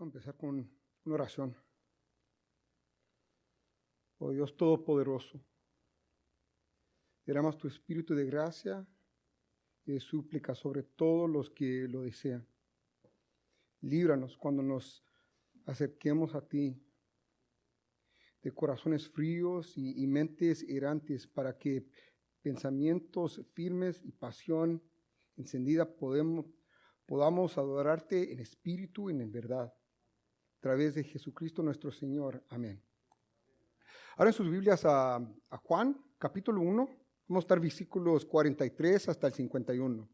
Vamos a empezar con una oración. Oh Dios Todopoderoso, derramas tu espíritu de gracia y de súplica sobre todos los que lo desean. Líbranos cuando nos acerquemos a ti de corazones fríos y mentes errantes, para que pensamientos firmes y pasión encendida podamos adorarte en espíritu y en verdad, a través de Jesucristo nuestro Señor. Amén. Ahora en sus Biblias a Juan, capítulo 1, vamos a estar versículos 43 hasta el 51.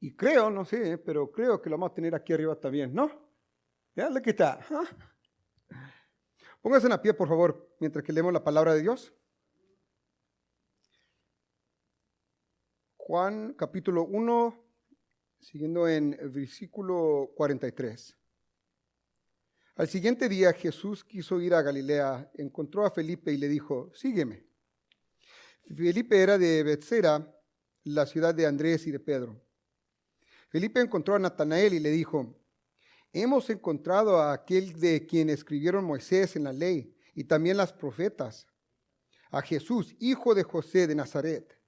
Y creo, no sé, pero creo que lo vamos a tener aquí arriba también, ¿no? ¿Ya? ¿Qué está? Pónganse en pie, por favor, mientras que leemos la palabra de Dios. Juan, capítulo 1, siguiendo en el versículo 43. Al siguiente día Jesús quiso ir a Galilea, encontró a Felipe y le dijo: sígueme. Felipe era de Bethsaida, la ciudad de Andrés y de Pedro. Felipe encontró a Natanael y le dijo: hemos encontrado a aquel de quien escribieron Moisés en la ley y también las profetas, a Jesús, hijo de José de Nazaret.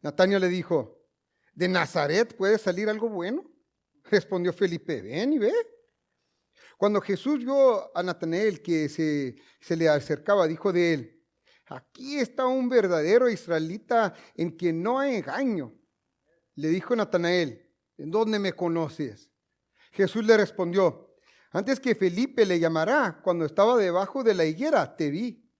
Natanael le dijo: ¿de Nazaret puede salir algo bueno? Respondió Felipe: ven y ve. Cuando Jesús vio a Natanael que se le acercaba, dijo de él: aquí está un verdadero israelita en quien no hay engaño. Le dijo Natanael: ¿en dónde me conoces? Jesús le respondió: antes que Felipe le llamara, cuando estaba debajo de la higuera, te vi.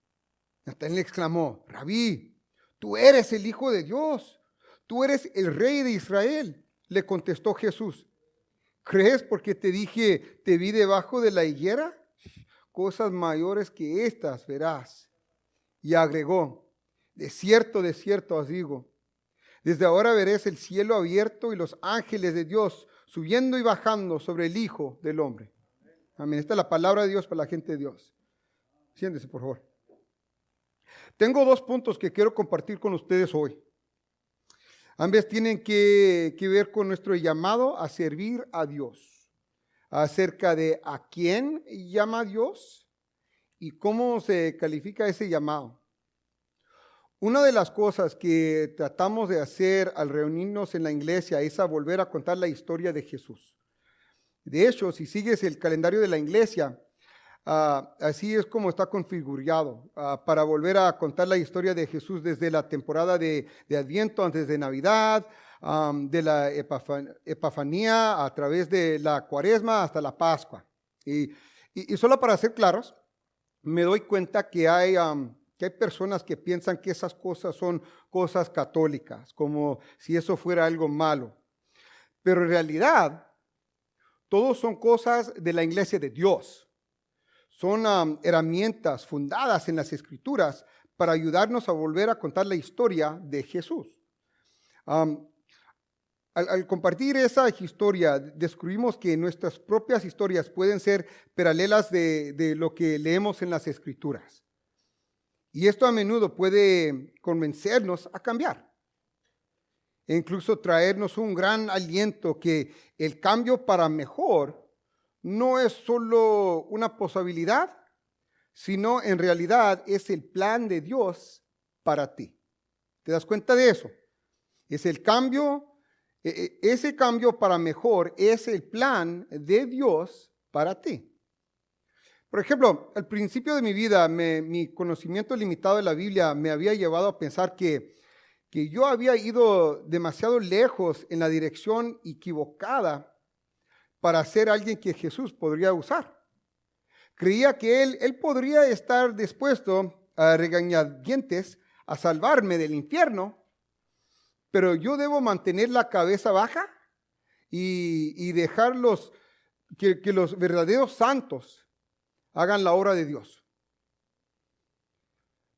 Natanael exclamó: Rabí, tú eres el Hijo de Dios, tú eres el Rey de Israel. Le contestó Jesús: ¿crees porque te dije, te vi debajo de la higuera? Cosas mayores que estas verás. Y agregó: de cierto os digo, desde ahora veréis el cielo abierto y los ángeles de Dios subiendo y bajando sobre el Hijo del Hombre. Amén. Esta es la palabra de Dios para la gente de Dios. Siéntese, por favor. Tengo 2 puntos que quiero compartir con ustedes hoy. Ambos tienen que ver con nuestro llamado a servir a Dios, acerca de a quién llama a Dios y cómo se califica ese llamado. Una de las cosas que tratamos de hacer al reunirnos en la iglesia es a volver a contar la historia de Jesús. De hecho, si sigues el calendario de la iglesia, así es como está configurado, para volver a contar la historia de Jesús desde la temporada de Adviento, antes de Navidad, de la Epifanía, a través de la Cuaresma hasta la Pascua. Y solo para ser claros, me doy cuenta que hay personas que piensan que esas cosas son cosas católicas, como si eso fuera algo malo. Pero en realidad, todos son cosas de la iglesia de Dios. Son herramientas fundadas en las Escrituras para ayudarnos a volver a contar la historia de Jesús. Al compartir esa historia, descubrimos que nuestras propias historias pueden ser paralelas de lo que leemos en las Escrituras. Y esto a menudo puede convencernos a cambiar. E incluso traernos un gran aliento que el cambio para mejor no es solo una posibilidad, sino en realidad es el plan de Dios para ti. ¿Te das cuenta de eso? Es el cambio, ese cambio para mejor es el plan de Dios para ti. Por ejemplo, al principio de mi vida, mi conocimiento limitado de la Biblia me había llevado a pensar que yo había ido demasiado lejos en la dirección equivocada para ser alguien que Jesús podría usar. Creía que él podría estar dispuesto a regañadientes a salvarme del infierno, pero yo debo mantener la cabeza baja y dejar que los verdaderos santos hagan la obra de Dios.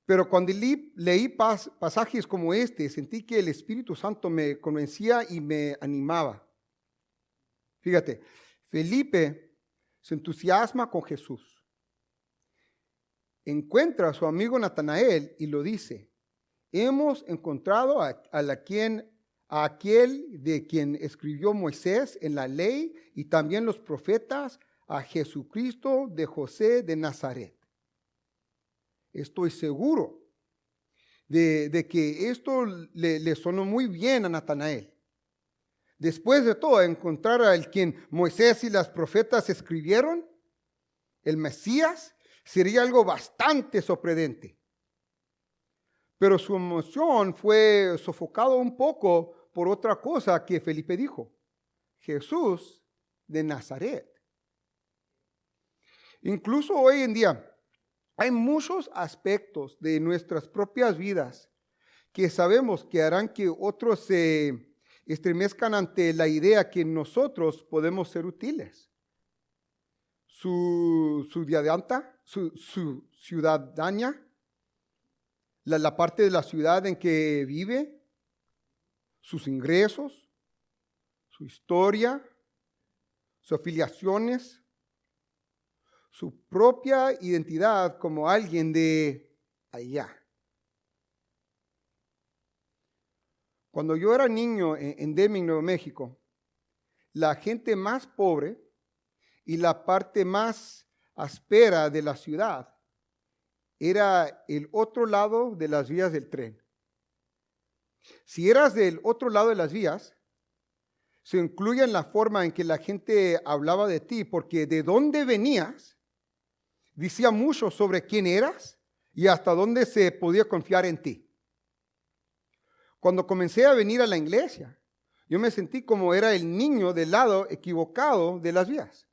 Pero cuando leí pasajes como este, sentí que el Espíritu Santo me convencía y me animaba. Fíjate, Felipe se entusiasma con Jesús. Encuentra a su amigo Natanael y lo dice: hemos encontrado a aquel de quien escribió Moisés en la ley y también los profetas, a Jesucristo de José de Nazaret. Estoy seguro de que esto le sonó muy bien a Natanael. Después de todo, encontrar al quien Moisés y las profetas escribieron, el Mesías, sería algo bastante sorprendente. Pero su emoción fue sofocado un poco por otra cosa que Felipe dijo: Jesús de Nazaret. Incluso hoy en día hay muchos aspectos de nuestras propias vidas que sabemos que harán que otros se estremezcan ante la idea que nosotros podemos ser útiles. Su ciudadanía, la parte de la ciudad en que vive, sus ingresos, su historia, sus afiliaciones, su propia identidad como alguien de allá. Cuando yo era niño en Deming, Nuevo México, la gente más pobre y la parte más áspera de la ciudad era el otro lado de las vías del tren. Si eras del otro lado de las vías, se incluye en la forma en que la gente hablaba de ti, porque de dónde venías decía mucho sobre quién eras y hasta dónde se podía confiar en ti. Cuando comencé a venir a la iglesia, yo me sentí como era el niño del lado equivocado de las vías.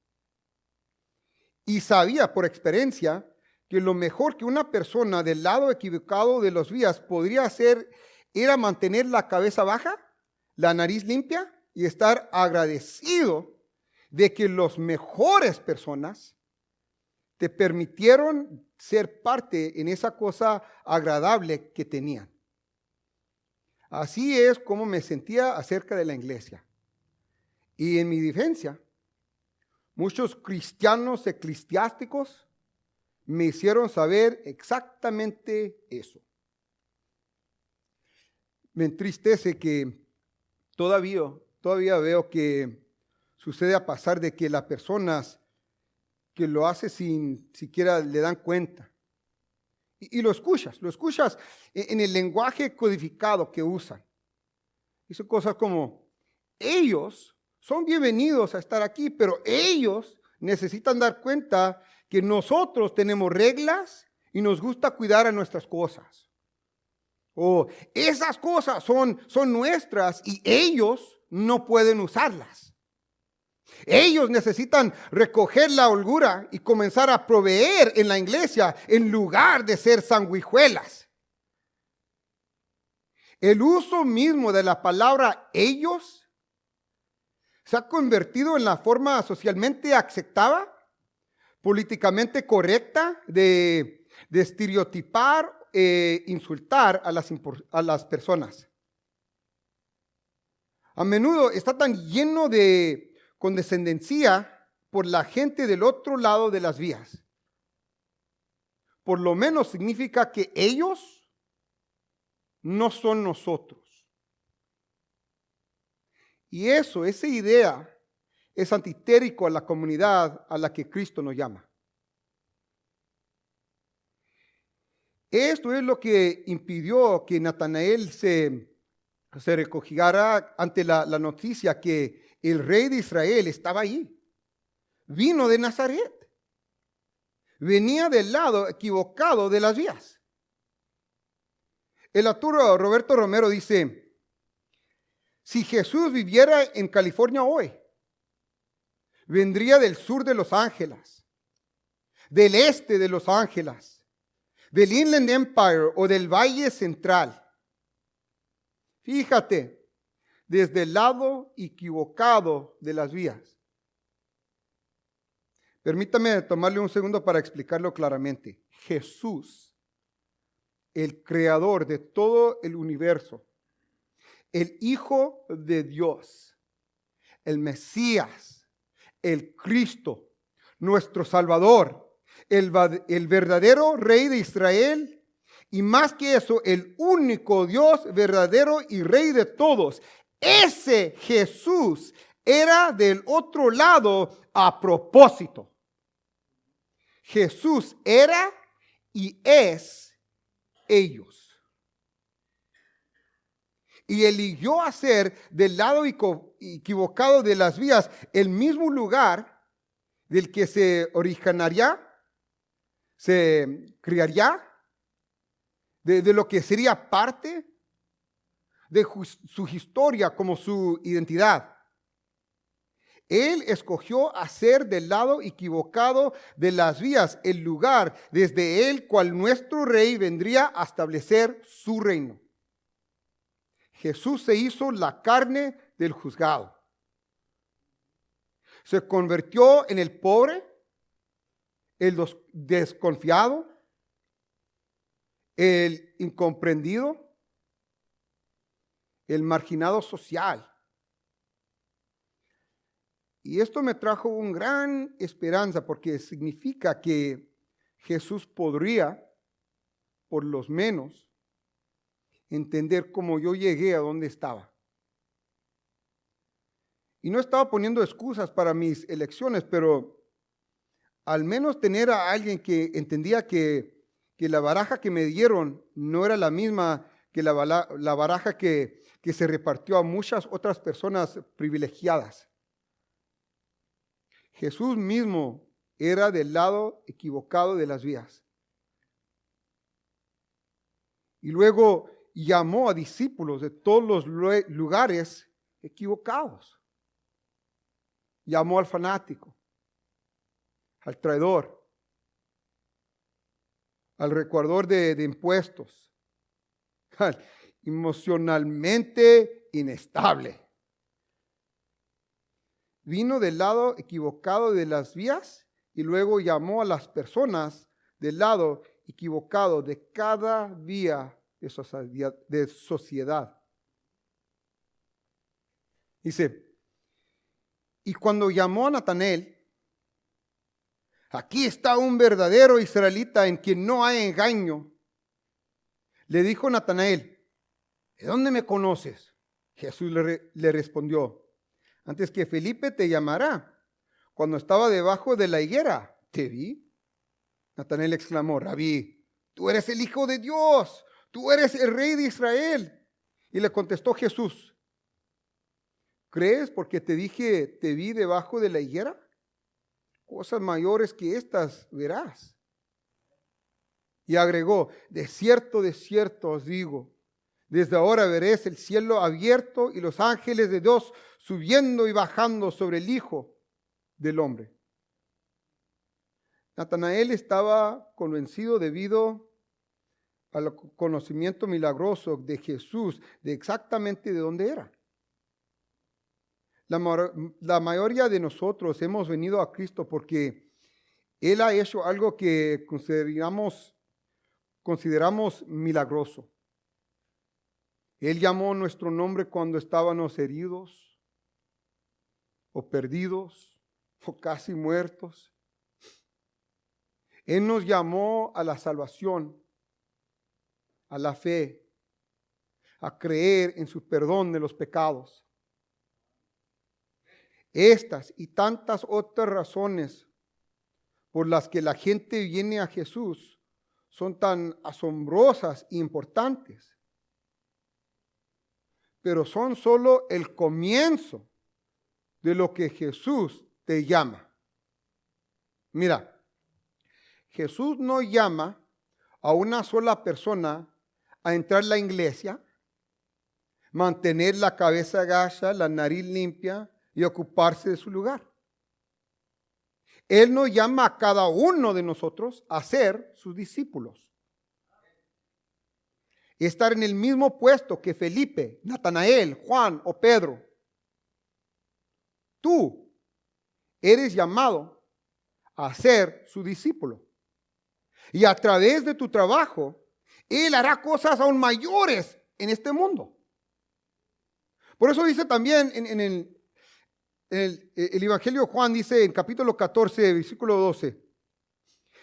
Y sabía por experiencia que lo mejor que una persona del lado equivocado de las vías podría hacer era mantener la cabeza baja, la nariz limpia y estar agradecido de que las mejores personas te permitieron ser parte en esa cosa agradable que tenían. Así es como me sentía acerca de la iglesia. Y en mi defensa, muchos cristianos eclesiásticos me hicieron saber exactamente eso. Me entristece que todavía veo que sucede a pasar de que las personas que lo hacen sin siquiera le dan cuenta. Y lo escuchas en el lenguaje codificado que usan. Dice cosas como: ellos son bienvenidos a estar aquí, pero ellos necesitan dar cuenta que nosotros tenemos reglas y nos gusta cuidar a nuestras cosas. O esas cosas son nuestras y ellos no pueden usarlas. Ellos necesitan recoger la holgura y comenzar a proveer en la iglesia en lugar de ser sanguijuelas. El uso mismo de la palabra ellos se ha convertido en la forma socialmente aceptada, políticamente correcta de estereotipar e insultar a las personas. A menudo está tan lleno de condescendencia por la gente del otro lado de las vías. Por lo menos significa que ellos no son nosotros. Y esa idea es antitérico a la comunidad a la que Cristo nos llama. Esto es lo que impidió que Natanael se recogiera ante la noticia que el rey de Israel estaba allí. Vino de Nazaret. Venía del lado equivocado de las vías. El autor Roberto Romero dice: si Jesús viviera en California hoy, vendría del sur de Los Ángeles, del este de Los Ángeles, del Inland Empire o del Valle Central. Fíjate, desde el lado equivocado de las vías. Permítame tomarle un segundo para explicarlo claramente. Jesús, el creador de todo el universo, el Hijo de Dios, el Mesías, el Cristo, nuestro Salvador, el verdadero Rey de Israel, y más que eso, el único Dios verdadero y Rey de todos. Ese Jesús era del otro lado a propósito. Jesús era y es ellos. Y eligió hacer del lado equivocado de las vías el mismo lugar del que se originaría, se criaría, de lo que sería parte de su historia como su identidad. Él escogió hacer del lado equivocado de las vías el lugar desde el cual nuestro rey vendría a establecer su reino. Jesús se hizo la carne del juzgado. Se convirtió en el pobre, el desconfiado, el incomprendido, el marginado social. Y esto me trajo una gran esperanza porque significa que Jesús podría, por lo menos, entender cómo yo llegué a donde estaba. Y no estaba poniendo excusas para mis elecciones, pero al menos tener a alguien que entendía que la baraja que me dieron no era la misma que la baraja que se repartió a muchas otras personas privilegiadas. Jesús mismo era del lado equivocado de las vías. Y luego llamó a discípulos de todos los lugares equivocados. Llamó al fanático, al traidor, al recaudador de impuestos, al emocionalmente inestable. Vino del lado equivocado de las vías y luego llamó a las personas del lado equivocado de cada vía de sociedad. Dice, y cuando llamó a Natanael, aquí está un verdadero israelita en quien no hay engaño. Le dijo Natanael, ¿de dónde me conoces? Jesús le respondió, antes que Felipe te llamara, cuando estaba debajo de la higuera, te vi. Natanael exclamó, Rabí, tú eres el Hijo de Dios, tú eres el Rey de Israel. Y le contestó Jesús, ¿crees porque te dije, te vi debajo de la higuera? Cosas mayores que estas verás. Y agregó, de cierto os digo, desde ahora veréis el cielo abierto y los ángeles de Dios subiendo y bajando sobre el Hijo del Hombre. Natanael estaba convencido debido al conocimiento milagroso de Jesús, de exactamente de dónde era. La mayoría de nosotros hemos venido a Cristo porque Él ha hecho algo que consideramos milagroso. Él llamó nuestro nombre cuando estábamos heridos o perdidos o casi muertos. Él nos llamó a la salvación, a la fe, a creer en su perdón de los pecados. Estas y tantas otras razones por las que la gente viene a Jesús son tan asombrosas e importantes, pero son solo el comienzo de lo que Jesús te llama. Mira, Jesús no llama a una sola persona a entrar a la iglesia, mantener la cabeza agacha, la nariz limpia y ocuparse de su lugar. Él nos llama a cada uno de nosotros a ser sus discípulos. Y estar en el mismo puesto que Felipe, Natanael, Juan o Pedro. Tú eres llamado a ser su discípulo. Y a través de tu trabajo, Él hará cosas aún mayores en este mundo. Por eso dice también en el Evangelio de Juan, dice en capítulo 14, versículo 12,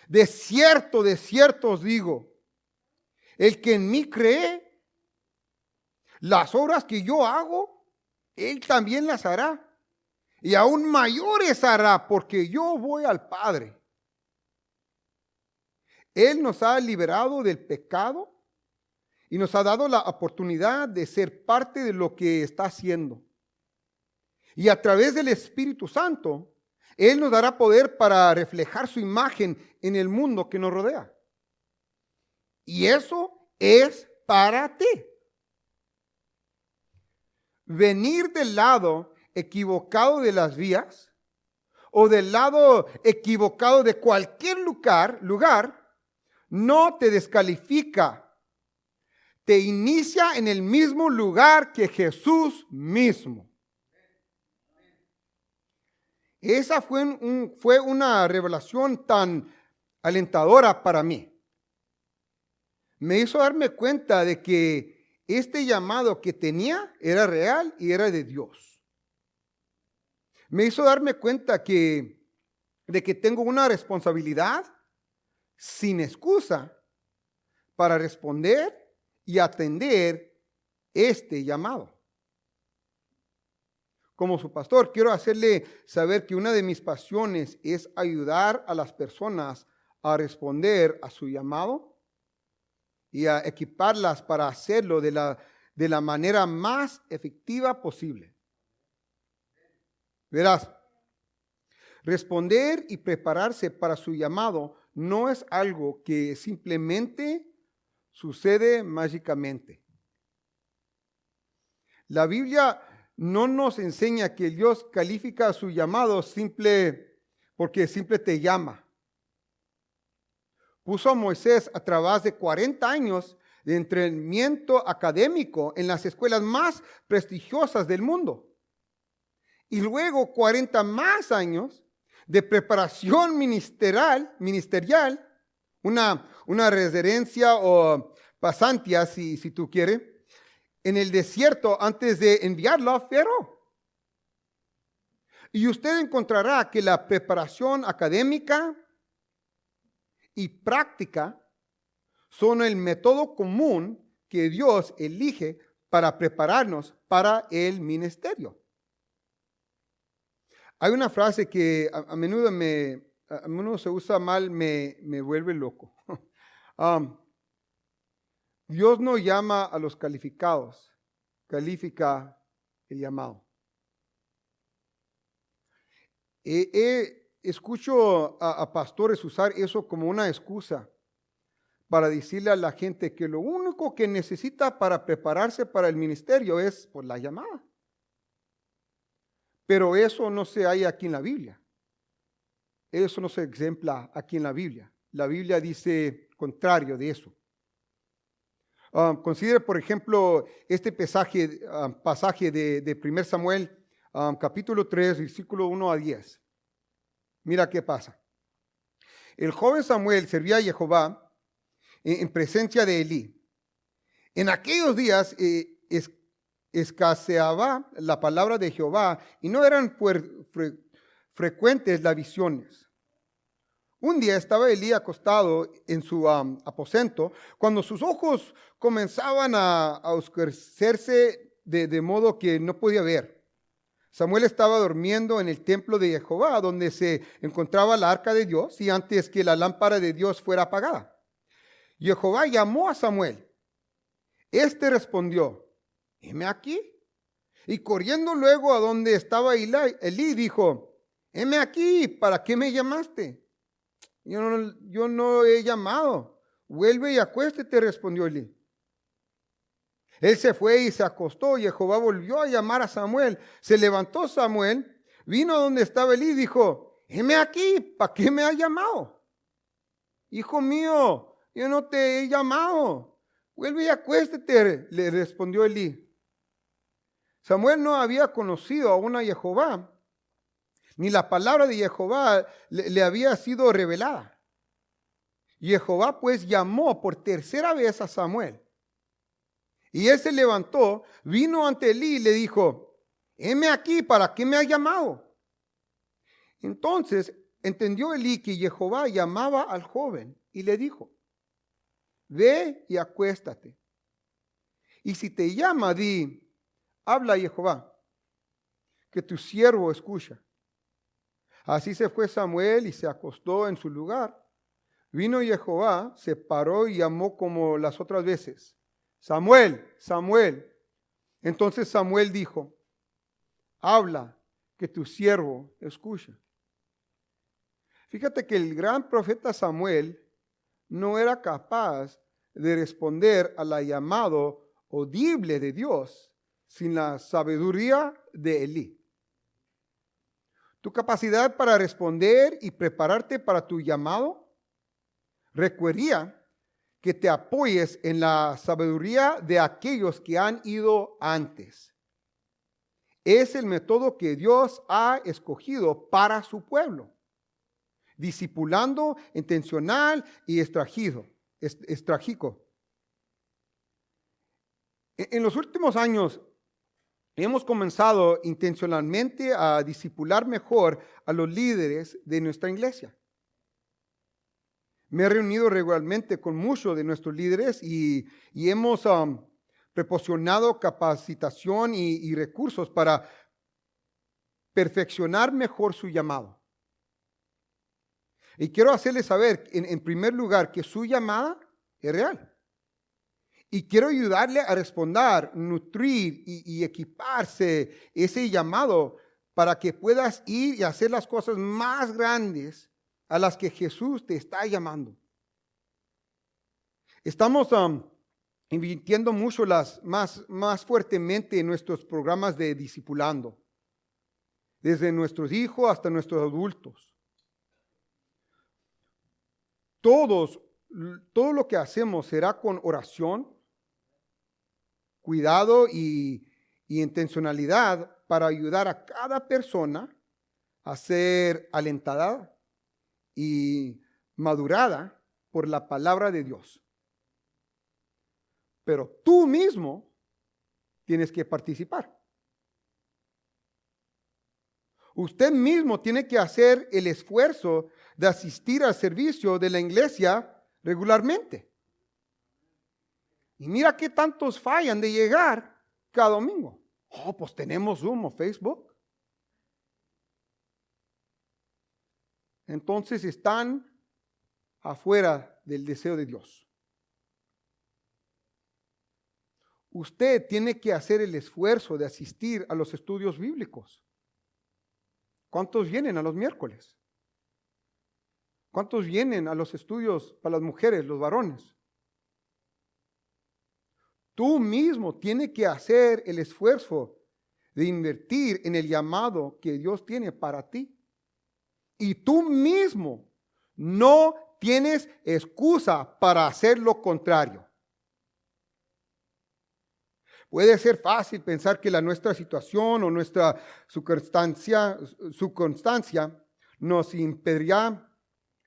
de cierto os digo, el que en mí cree, las obras que yo hago, Él también las hará. y aún mayores hará, porque yo voy al Padre. Él nos ha liberado del pecado y nos ha dado la oportunidad de ser parte de lo que está haciendo. Y a través del Espíritu Santo, Él nos dará poder para reflejar su imagen en el mundo que nos rodea. Y eso es para ti. Venir del lado equivocado de las vías o del lado equivocado de cualquier lugar no te descalifica. Te inicia en el mismo lugar que Jesús mismo. Esa fue una revelación tan alentadora para mí. Me hizo darme cuenta de que este llamado que tenía era real y era de Dios. Me hizo darme cuenta de que tengo una responsabilidad sin excusa para responder y atender este llamado. Como su pastor, quiero hacerle saber que una de mis pasiones es ayudar a las personas a responder a su llamado y a equiparlas para hacerlo de la manera más efectiva posible. Verás, responder y prepararse para su llamado no es algo que simplemente sucede mágicamente. La Biblia no nos enseña que Dios califica su llamado porque simple te llama. Puso a Moisés a través de 40 años de entrenamiento académico en las escuelas más prestigiosas del mundo. Y luego 40 más años de preparación ministerial, una residencia o pasantía, si tú quieres, en el desierto antes de enviarlo a Faraón. Y usted encontrará que la preparación académica y práctica son el método común que Dios elige para prepararnos para el ministerio. Hay una frase que a menudo se usa mal, me vuelve loco. Dios no llama a los calificados, califica el llamado. Escucho a pastores usar eso como una excusa para decirle a la gente que lo único que necesita para prepararse para el ministerio es por la llamada. Pero eso no se halla aquí en la Biblia. Eso no se ejempla aquí en la Biblia. La Biblia dice contrario de eso. Considere, por ejemplo, este pasaje de 1 Samuel, capítulo 3, versículo 1 a 10. Mira qué pasa. El joven Samuel servía a Jehová en presencia de Elí. En aquellos días escaseaba la palabra de Jehová y no eran frecuentes las visiones. Un día estaba Elí acostado en su aposento cuando sus ojos comenzaban a oscurecerse de modo que no podía ver. Samuel estaba durmiendo en el templo de Jehová, donde se encontraba la arca de Dios, y antes que la lámpara de Dios fuera apagada. Jehová llamó a Samuel. Este respondió: heme aquí. Y corriendo luego a donde estaba Elí, dijo: heme aquí, ¿para qué me llamaste? Yo no he llamado. Vuelve y acuéstete, respondió Elí. Él se fue y se acostó, y Jehová volvió a llamar a Samuel. Se levantó Samuel, vino a donde estaba Elí y dijo: heme aquí, ¿para qué me has llamado? Hijo mío, yo no te he llamado. Vuelve y acuéstete, le respondió Elí. Samuel no había conocido aún a Jehová, ni la palabra de Jehová le había sido revelada. Y Jehová pues llamó por tercera vez a Samuel. Y él se levantó, vino ante Elí y le dijo: heme aquí, ¿para qué me has llamado? Entonces entendió Elí que Jehová llamaba al joven y le dijo: ve y acuéstate. Y si te llama, di: habla Jehová. que tu siervo escucha. Así se fue Samuel y se acostó en su lugar. Vino Jehová, se paró y llamó como las otras veces: Samuel, Samuel. Entonces Samuel dijo: habla, que tu siervo escucha. Fíjate que el gran profeta Samuel no era capaz de responder a la llamado audible de Dios sin la sabiduría de Elí. Tu capacidad para responder y prepararte para tu llamado requería que te apoyes en la sabiduría de aquellos que han ido antes. Es el método que Dios ha escogido para su pueblo. Discipulando, intencional y estratégico. En los últimos años hemos comenzado intencionalmente a discipular mejor a los líderes de nuestra iglesia. Me he reunido regularmente con muchos de nuestros líderes y hemos proporcionado capacitación y recursos para perfeccionar mejor su llamado. Y quiero hacerles saber, en primer lugar, que su llamada es real. Y quiero ayudarle a responder, nutrir y equiparse ese llamado para que puedas ir y hacer las cosas más grandes a las que Jesús te está llamando. Estamos invirtiendo mucho más fuertemente en nuestros programas de discipulando, desde nuestros hijos hasta nuestros adultos. Todo lo que hacemos será con oración, cuidado y intencionalidad para ayudar a cada persona a ser alentada y madurada por la palabra de Dios. Pero tú mismo tienes que participar. Usted mismo tiene que hacer el esfuerzo de asistir al servicio de la iglesia regularmente. Y mira qué tantos fallan de llegar cada domingo. Oh, pues tenemos Zoom o Facebook. Entonces están afuera del deseo de Dios. Usted tiene que hacer el esfuerzo de asistir a los estudios bíblicos. ¿Cuántos vienen a los miércoles? ¿Cuántos vienen a los estudios para las mujeres, los varones? Tú mismo tienes que hacer el esfuerzo de invertir en el llamado que Dios tiene para ti. Y tú mismo no tienes excusa para hacer lo contrario. Puede ser fácil pensar que nuestra situación o nuestra circunstancia nos impedirá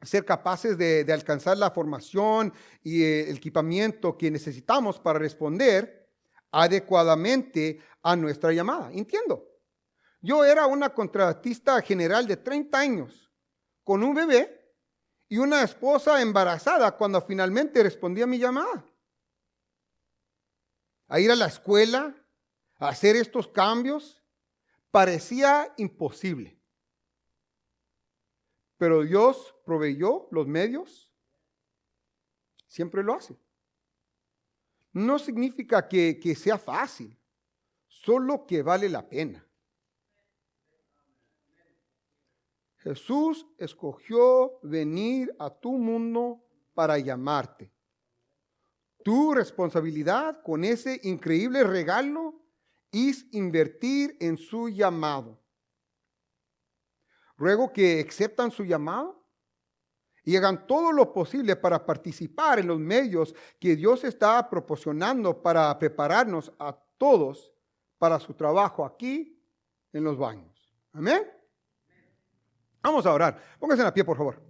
ser capaces de alcanzar la formación y el equipamiento que necesitamos para responder adecuadamente a nuestra llamada. Entiendo. Yo era una contratista general de 30 años con un bebé y una esposa embarazada cuando finalmente respondí a mi llamada. A ir a la escuela, a hacer estos cambios, parecía imposible. Pero Dios proveyó los medios, siempre lo hace. No significa que sea fácil, solo que vale la pena. Jesús escogió venir a tu mundo para llamarte. Tu responsabilidad con ese increíble regalo es invertir en su llamado. Ruego que aceptan su llamado y hagan todo lo posible para participar en los medios que Dios está proporcionando para prepararnos a todos para su trabajo aquí en los baños. Amén. Vamos a orar. Pónganse a pie, por favor.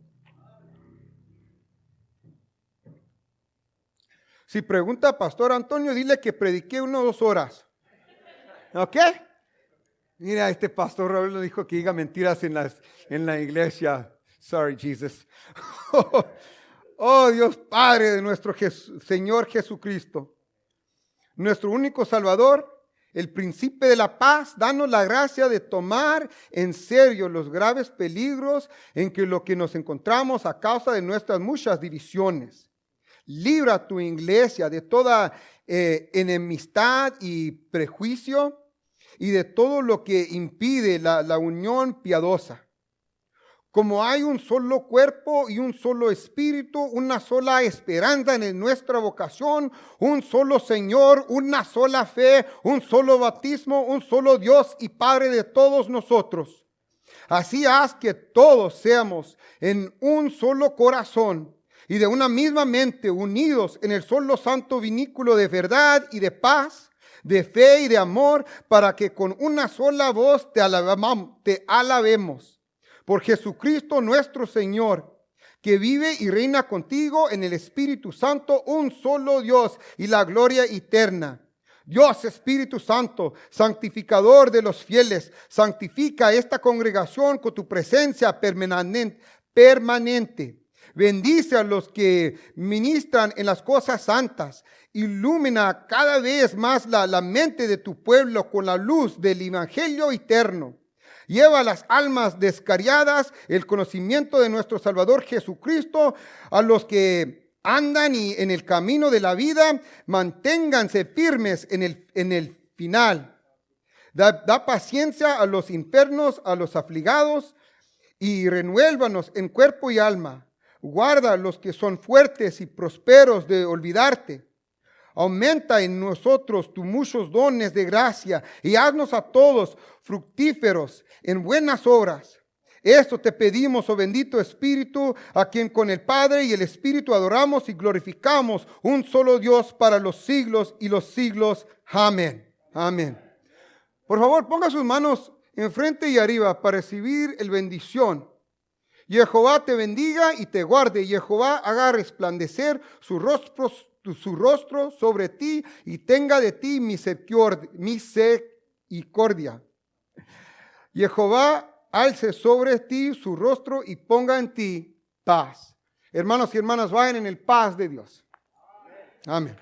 Si pregunta Pastor Antonio, dile que prediqué 1 o 2 horas. ¿Ok? Mira, este pastor Raúl nos dijo que diga mentiras en la iglesia. Sorry, Jesus. Oh, Dios Padre de nuestro Señor Jesucristo. Nuestro único Salvador, el príncipe de la paz, danos la gracia de tomar en serio los graves peligros en que nos encontramos a causa de nuestras muchas divisiones. Libra a tu iglesia de toda enemistad y prejuicio y de todo lo que impide la unión piadosa. Como hay un solo cuerpo y un solo espíritu, una sola esperanza en nuestra vocación, un solo Señor, una sola fe, un solo bautismo, un solo Dios y Padre de todos nosotros. Así haz que todos seamos en un solo corazón y de una misma mente, unidos en el solo santo vinículo de verdad y de paz, de fe y de amor, para que con una sola voz te alabemos. Por Jesucristo nuestro Señor, que vive y reina contigo en el Espíritu Santo, un solo Dios y la gloria eterna. Dios Espíritu Santo, santificador de los fieles, santifica esta congregación con tu presencia permanente. Bendice a los que ministran en las cosas santas. Ilumina cada vez más la mente de tu pueblo con la luz del Evangelio eterno. Lleva a las almas descarriadas el conocimiento de nuestro Salvador Jesucristo. A los que andan en el camino de la vida, manténganse firmes en el final. Da paciencia a los enfermos, a los afligados, y renuévanos en cuerpo y alma. Guarda a los que son fuertes y prósperos de olvidarte. Aumenta en nosotros tus muchos dones de gracia y haznos a todos fructíferos en buenas obras. Esto te pedimos, oh bendito Espíritu, a quien con el Padre y el Espíritu adoramos y glorificamos, un solo Dios para los siglos y los siglos. Amén. Amén. Por favor, ponga sus manos enfrente y arriba para recibir el bendición. Jehová te bendiga y te guarde. Jehová haga resplandecer su rostro sobre ti y tenga de ti misericordia. Jehová alce sobre ti su rostro y ponga en ti paz. Hermanos y hermanas, vayan en el paz de Dios. Amén.